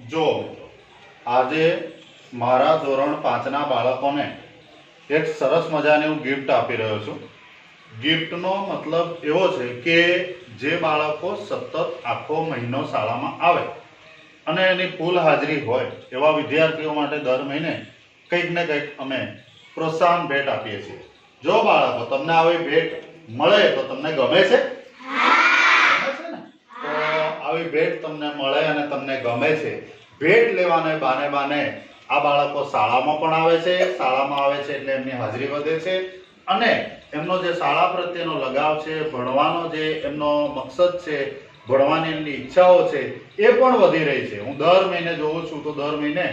જો આજે મારા ધોરણ 5ના બાળકોને એક સરસ મજાની હું ગિફ્ટ આપી રહ્યો છું। ગિફ્ટનો મતલબ એવો છે કે જે બાળકો સતત આખો મહિનો શાળામાં આવે અને એની ફૂલ હાજરી હોય એવા વિદ્યાર્થીઓ માટે દર મહિને કંઈક ને કંઈક અમે પ્રોત્સાહન ભેટ આપીએ છીએ। જો બાળકો તમને આવી ભેટ મળે તો તમને ગમે છે? ગમે છે ને? તો આવી ભેટ તમને મળે અને તમને ગમે છે, ભેટ લેવાને બાને આ બાળકો શાળામાં પણ આવે છે, શાળામાં આવે છે એટલે એમની હાજરી વધે છે અને એમનો જે શાળા પ્રત્યેનો લગાવ છે, ભણવાનો જે એમનો મકસદ છે, ભણવાની એમની ઈચ્છાઓ છે એ પણ વધી રહી છે। હું દર મહિને જોઉં છું તો દર મહિને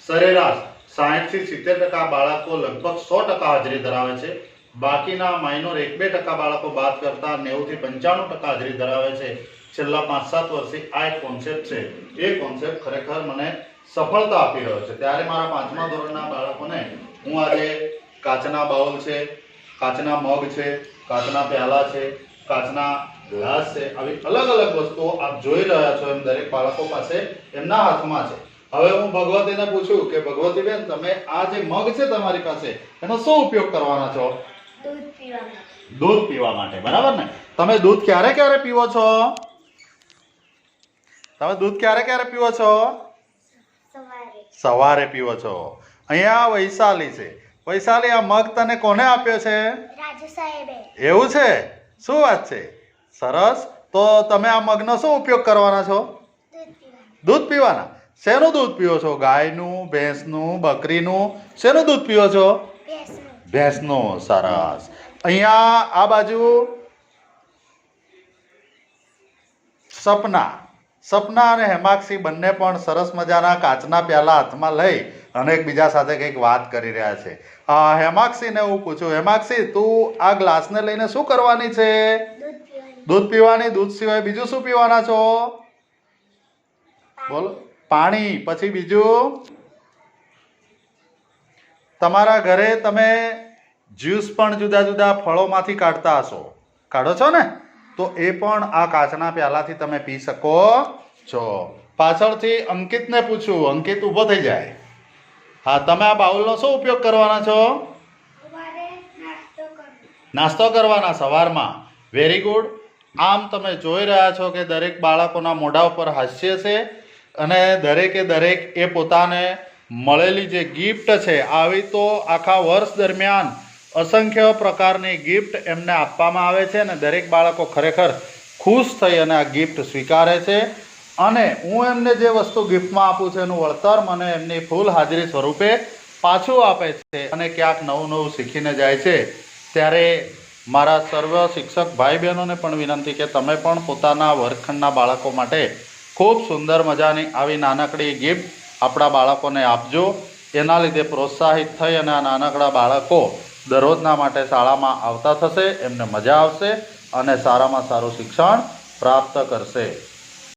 સરેરાશ 60 થી 70% બાળકો લગભગ 100% હાજરી ધરાવે છે। બાકીના માઇનોર 1-2% બાળકો બાદ કરતા 90 થી 95% હાજરી ધરાવે છે। છેલ્લા 5-7 વર્ષથી આ એક કોન્સેપ્ટ છે, એ કોન્સેપ્ટ ખરેખર મને સફળતા આપી રહ્યો છે। ત્યારે મારા 5મા ધોરણના બાળકોને હું આજે કાચના બાઉલ છે, કાચના મગ છે, કાચના પ્યાલા છે, કાચના ગ્લાસ છે, આવી અલગ અલગ વસ્તુઓ આપ જોઈ રહ્યા છો એમ દરેક બાળકો પાસે એમના હાથમાં છે। હવે હું ભગવતીને પૂછું કે ભગવતી બેન, તમે આ જે મગ છે તમારી પાસે એનો શું ઉપયોગ કરવાના છો? દૂધ પીવા માટે। દૂધ પીવા માટે, બરાબર ને? તમે દૂધ ક્યારે ક્યારે પીવો છો? તમે દૂધ ક્યારે પીવો છો? સવારે પીવો છો। અહીંયા વૈશાલી છે। વૈશાલી, આ મગ તને કોને આપ્યો છે? રાજુ સાહેબે। એવું છે? શું વાત છે, સરસ। તો તમે આ મગનો શું ઉપયોગ કરવાના છો? દૂધ પીવાના। શેનું દૂધ પીવો છો? ગાયનું, ભેંસનું, બકરીનું? શેનું દૂધ પીવો છો? ભેંસનું। સરસ। અહીંયા આ બાજુ સપના અને હેમાક્ષી બંને પણ સરસ મજાના કાચના પ્યાલા હાથમાં લઈ અને એકબીજા સાથે કંઈક વાત કરી રહ્યા છે। હેમાક્ષીને હું પૂછું, હેમાક્ષી, તું આ ગ્લાસને લઈને શું કરવાની છે? દૂધ પીવાની। દૂધ સિવાય બીજું શું પીવાના છો? બોલો। પાણી। પછી બીજું? તમારા ઘરે તમે જ્યુસ પણ જુદા જુદા ફળોમાંથી કાઢતા હશો, કાઢો છો ને? તો એ પણ આ કાચના પ્યાલાથી તમે પી શકો છો। પાછળથી અંકિતને પૂછું, અંકિત ઊભો થઈ જાય। હા, તમે આ બાઉલનો શું ઉપયોગ કરવાના છો? નાસ્તો કરવાના સવારમાં। Very good. આમ તમે જોઈ રહ્યા છો કે દરેક બાળકોના મોઢા ઉપર હાસ્ય છે અને દરેક એ પોતાને મળેલી જે ગિફ્ટ છે, આવી તો આખા વર્ષ દરમિયાન અસંખ્ય પ્રકારની ગિફ્ટ એમને આપવામાં આવે છે અને દરેક બાળકો ખરેખર ખુશ થઈ અને આ ગિફ્ટ સ્વીકારે છે અને હું એમને જે વસ્તુ ગિફ્ટમાં આપું છું એનું વળતર મને એમની ફૂલ હાજરી સ્વરૂપે પાછું આપે છે અને ક્યાંક નવું શીખીને જાય છે। ત્યારે મારા સર્વ શિક્ષક ભાઈ બહેનોને પણ વિનંતી કે તમે પણ પોતાના વર્ગખંડના બાળકો માટે ખૂબ સુંદર મજાની આવી નાનકડી ગિફ્ટ આપણા બાળકોને આપજો। એના લીધે પ્રોત્સાહિત થઈ અને આ નાનકડા બાળકો દરરોજના માટે શાળામાં આવતા થશે, એમને મજા આવશે અને સારામાં સારું શિક્ષણ પ્રાપ્ત કરશે।